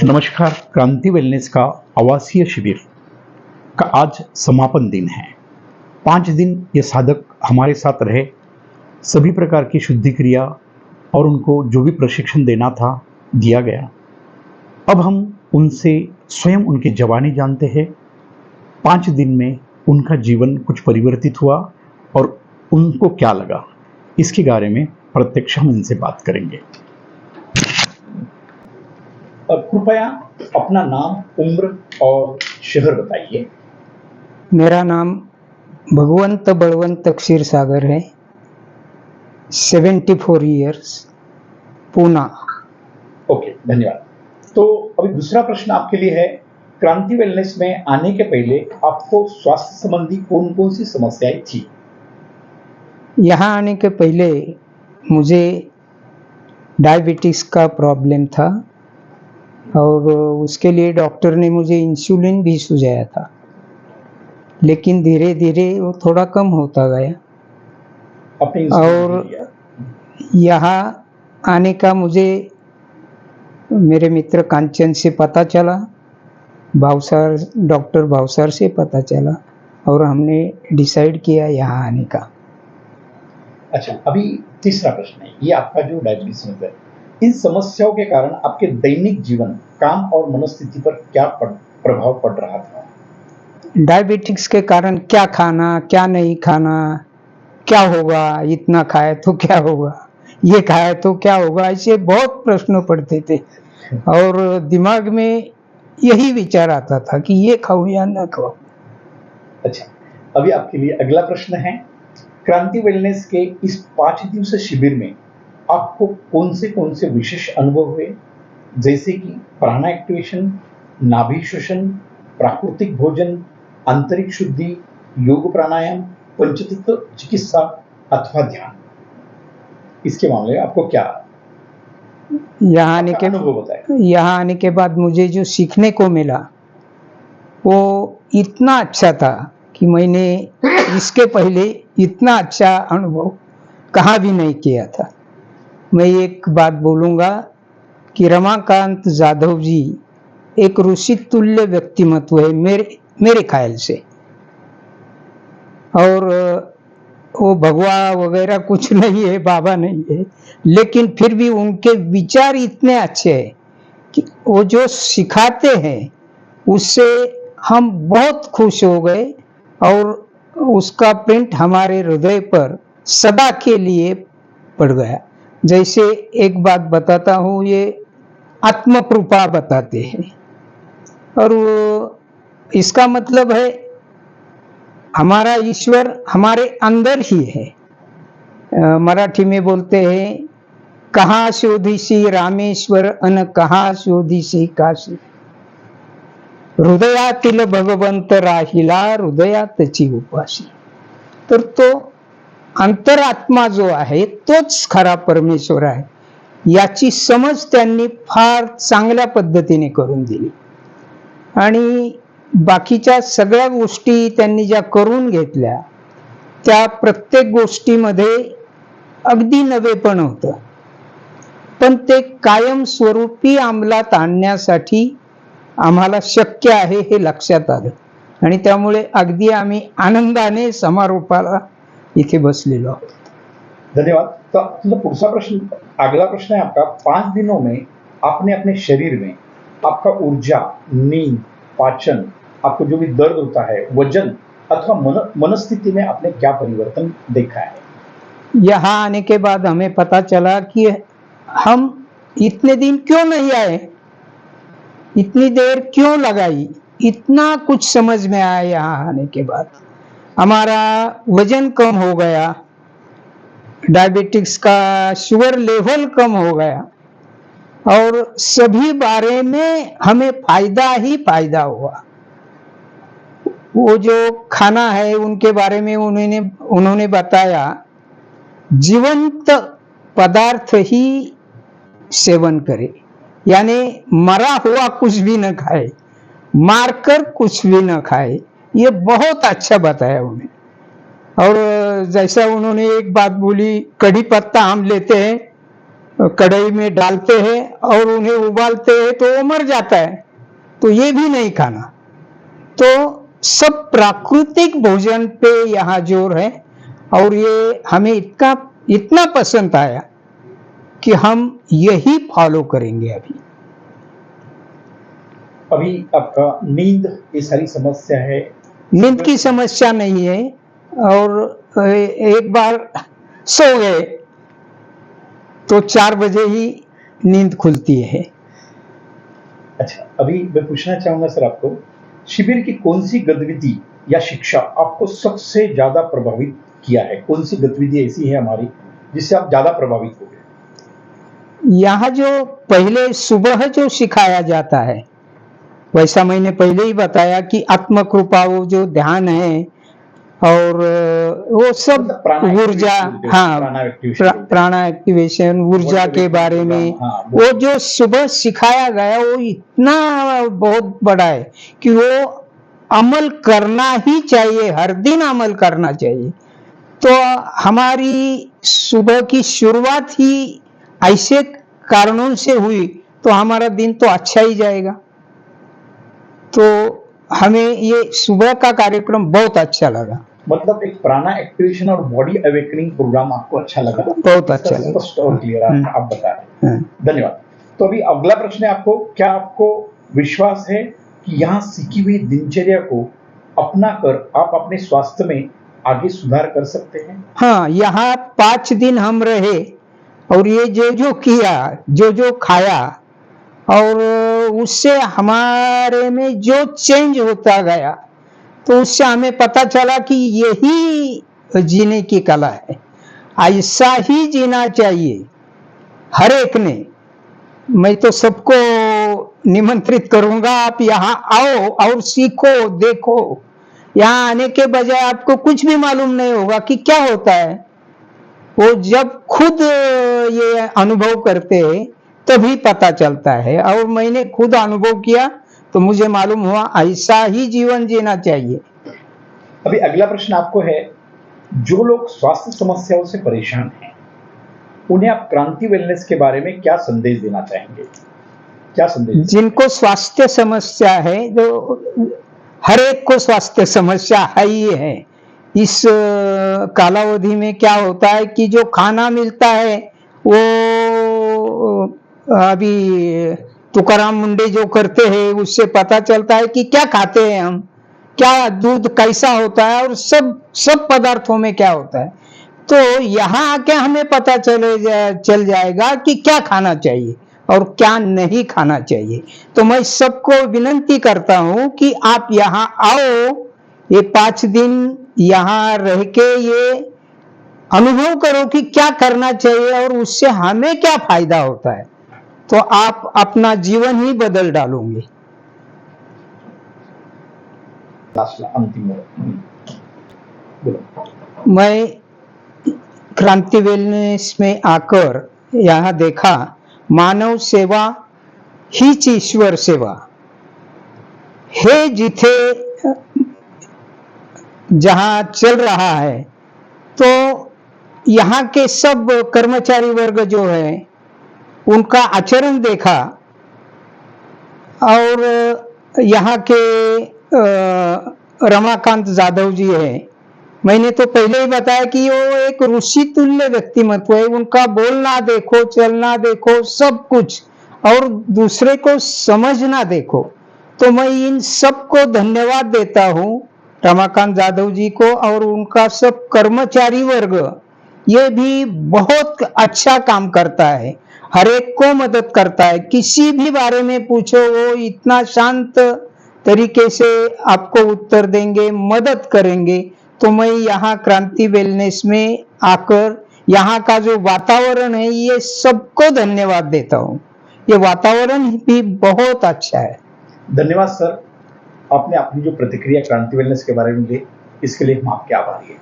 नमस्कार। क्रांति वेलनेस का आवासीय शिविर का आज समापन दिन है। 5 दिन ये साधक हमारे साथ रहे, सभी प्रकार की शुद्धि क्रिया और उनको जो भी प्रशिक्षण देना था दिया गया। अब हम उनसे स्वयं उनकी जवानी जानते हैं। 5 दिन में उनका जीवन कुछ परिवर्तित हुआ और उनको क्या लगा, इसके बारे में प्रत्यक्ष हम इनसे बात करेंगे। कृपया अपना नाम, उम्र और शहर बताइए। मेरा नाम भगवंत बलवंत क्षीरसागर है। 74 ईयर्स, पूना। ओके, धन्यवाद। तो अभी दूसरा प्रश्न आपके लिए है, क्रांति वेलनेस में आने के पहले आपको स्वास्थ्य संबंधी कौन कौन सी समस्याएं थी? यहाँ आने के पहले मुझे डायबिटीज का प्रॉब्लम था और उसके लिए डॉक्टर ने मुझे इंसुलिन भी सुझाया था, लेकिन धीरे धीरे वो थोड़ा कम होता गया। और यहाँ आने का मुझे मेरे मित्र कांचन से पता चला, भावसार, डॉक्टर भावसार से पता चला और हमने डिसाइड किया यहाँ आने का। अच्छा, अभी तीसरा प्रश्न है, ये आपका जो डायबिटीज है, इन समस्याओं के कारण आपके दैनिक जीवन, काम और मनोस्थिति पर क्या प्रभाव पड़ रहा था? डायबिटिक्स के कारण क्या खाना, क्या नहीं खाना, क्या होगा, इतना खाए तो क्या होगा, ये खाए तो क्या होगा, ऐसे बहुत प्रश्न पड़ते थे और दिमाग में यही विचार आता था कि ये खाऊं या ना खाऊं। अच्छा, अभी आपके लिए अगला प्रश्न है, क्रांति वेलनेस के इस 5 दिवसीय शिविर में आपको कौन से विशेष अनुभव हुए, जैसे कि प्राणा एक्टिवेशन, नाभि श्वसन, प्राकृतिक भोजन, आंतरिक शुद्धि, योग प्राणायाम, पंचतत्व चिकित्सा अथवा ध्यान? इसके मामले में आपको क्या यहाँ आने के बाद मुझे जो सीखने को मिला वो इतना अच्छा था कि मैंने इसके पहले इतना अच्छा अनुभव कहाँ भी नहीं किया था। मैं एक बात बोलूँगा कि रमाकांत जाधव जी एक ऋषि तुल्य व्यक्तिमत्व है मेरे ख्याल से, और वो भगवा वगैरह कुछ नहीं है, बाबा नहीं है, लेकिन फिर भी उनके विचार इतने अच्छे हैं कि वो जो सिखाते हैं उससे हम बहुत खुश हो गए और उसका प्रिंट हमारे हृदय पर सदा के लिए पड़ गया। जैसे एक बात बताता हूँ, ये आत्मकृपा बताते हैं और वो इसका मतलब है हमारा ईश्वर हमारे अंदर ही है। मराठी में बोलते हैं, कहाँ शोधिसी रामेश्वर अन कहाँ शोधिसी काशी, हृदयातील भगवंत राहिला हृदयातची उपाशी। तर तो अंतरात्मा जो आहे तोच खरा परमेश्वर आहे, याची समज त्यांनी फार चांगल्या पद्धतीने करून दिली आणि बाकीच्या सगळ्या गोष्टी त्यांनी ज्या करून घेतल्या त्या प्रत्येक गोष्टीमध्ये अगदी नवेपण होतं, पण ते कायम स्वरूपी अंमलात आणण्यासाठी आम्हाला शक्य आहे हे लक्षात आलं आणि त्यामुळे अगदी आम्ही आनंदाने समारोपाला इथे बसलेलो आहोत। धन्यवाद। तो पुढचा प्रश्न, अगला प्रश्न है आपका, 5 दिनों में आपने अपने शरीर में आपका ऊर्जा, नींद, पाचन, आपको जो भी दर्द होता है, वजन अथवा मनस्थिति में आपने क्या परिवर्तन देखा है? यहाँ आने के बाद हमें पता चला कि हम इतने दिन क्यों नहीं आए, इतनी देर क्यों लगाई, इतना कुछ समझ में आया। यहाँ आने के बाद हमारा वजन कम हो गया, डायबिटिक्स का शुगर लेवल कम हो गया और सभी बारे में हमें फायदा ही फायदा हुआ। वो जो खाना है उनके बारे में उन्होंने बताया, जीवंत पदार्थ ही सेवन करे, यानी मरा हुआ कुछ भी न खाए, मारकर कुछ भी न खाए। ये बहुत अच्छा बताया उन्हें। और जैसा उन्होंने एक बात बोली, कड़ी पत्ता हम लेते हैं कढ़ाई में डालते हैं और उन्हें उबालते हैं तो वो मर जाता है, तो ये भी नहीं खाना। तो सब प्राकृतिक भोजन पे यहाँ जोर है और ये हमें इतना इतना पसंद आया कि हम यही फॉलो करेंगे। अभी आपका नींद ये सारी समस्या है? नींद की समस्या नहीं है, और एक बार सो गए तो 4 बजे ही नींद खुलती है। अच्छा, अभी मैं पूछना चाहूंगा सर आपको, शिविर की कौन सी गतिविधि या शिक्षा आपको सबसे ज्यादा प्रभावित किया है? कौन सी गतिविधि ऐसी है हमारी जिससे आप ज्यादा प्रभावित हो गए? यहाँ जो पहले सुबह जो सिखाया जाता है, वैसा मैंने पहले ही बताया कि आत्मकृपा, वो जो ध्यान है और वो सब ऊर्जा, हाँ, प्राणा एक्टिवेशन, ऊर्जा के बारे में वो जो सुबह सिखाया गया वो इतना बहुत बड़ा है कि वो अमल करना ही चाहिए, हर दिन अमल करना चाहिए। तो हमारी सुबह की शुरुआत ही ऐसे कारणों से हुई तो हमारा दिन तो अच्छा ही जाएगा। तो हमें ये सुबह का कार्यक्रम बहुत अच्छा लगा। मतलब एक प्राणा एक्टिवेशन और बॉडी अवेकनिंग प्रोग्राम आपको अच्छा लगा? बहुत अच्छा लगा, स्पष्ट और क्लियर आप बता रहे हैं, धन्यवाद। तो अभी अगला प्रश्न है आपको, क्या आपको विश्वास है कि यहाँ सीखी हुई दिनचर्या को अपनाकर आप अपने स्वास्थ्य में आगे सुधार कर सकते हैं? हाँ, यहाँ 5 दिन हम रहे और ये जो किया, जो खाया, और उससे हमारे में जो चेंज होता गया, तो उससे हमें पता चला कि यही जीने की कला है, ऐसा ही जीना चाहिए हर एक ने। मैं तो सबको निमंत्रित करूंगा, आप यहाँ आओ और सीखो, देखो। यहाँ आने के बजाय आपको कुछ भी मालूम नहीं होगा कि क्या होता है, वो जब खुद ये अनुभव करते हैं तभी पता चलता है। और मैंने खुद अनुभव किया तो मुझे मालूम हुआ ऐसा ही जीवन जीना चाहिए। अभी अगला प्रश्न आपको है, जो लोग स्वास्थ्य समस्याओं से परेशान हैं उन्हें आप क्रांति वेलनेस के बारे में क्या संदेश देना चाहेंगे? क्या संदेश? जिनको स्वास्थ्य समस्या है, जो हर एक को स्वास्थ्य समस्या है ही है। इस कालावधि में क्या होता है कि जो खाना मिलता है वो अभी तुकाराम मुंडे जो करते हैं उससे पता चलता है कि क्या खाते हैं हम, क्या दूध कैसा होता है और सब पदार्थों में क्या होता है। तो यहाँ आके हमें पता चल जाएगा कि क्या खाना चाहिए और क्या नहीं खाना चाहिए। तो मैं सबको विनंती करता हूँ कि आप यहाँ आओ, ये 5 दिन यहाँ रह के ये अनुभव करो कि क्या करना चाहिए और उससे हमें क्या फायदा होता है, तो आप अपना जीवन ही बदल डालोगे। मैं क्रांति वेलनेस में आकर यहाँ देखा, मानव सेवा हीच ईश्वर सेवा हे जिथे जहाँ चल रहा है। तो यहाँ के सब कर्मचारी वर्ग जो है उनका आचरण देखा, और यहाँ के रमाकांत जाधव जी है, मैंने तो पहले ही बताया कि वो एक ऋषि तुल्य व्यक्तिमत्व है। उनका बोलना देखो, चलना देखो, सब कुछ, और दूसरे को समझना देखो। तो मैं इन सबको धन्यवाद देता हूँ, रमाकांत जाधव जी को और उनका सब कर्मचारी वर्ग। ये भी बहुत अच्छा काम करता है, हर एक को मदद करता है। किसी भी बारे में पूछो वो इतना शांत तरीके से आपको उत्तर देंगे, मदद करेंगे। तो मैं यहाँ क्रांति वेलनेस में आकर यहाँ का जो वातावरण है ये सबको धन्यवाद देता हूँ। ये वातावरण भी बहुत अच्छा है। धन्यवाद सर, आपने अपनी जो प्रतिक्रिया क्रांति वेलनेस के बारे में दी, इसके लिए हम आपके आभारी हैं।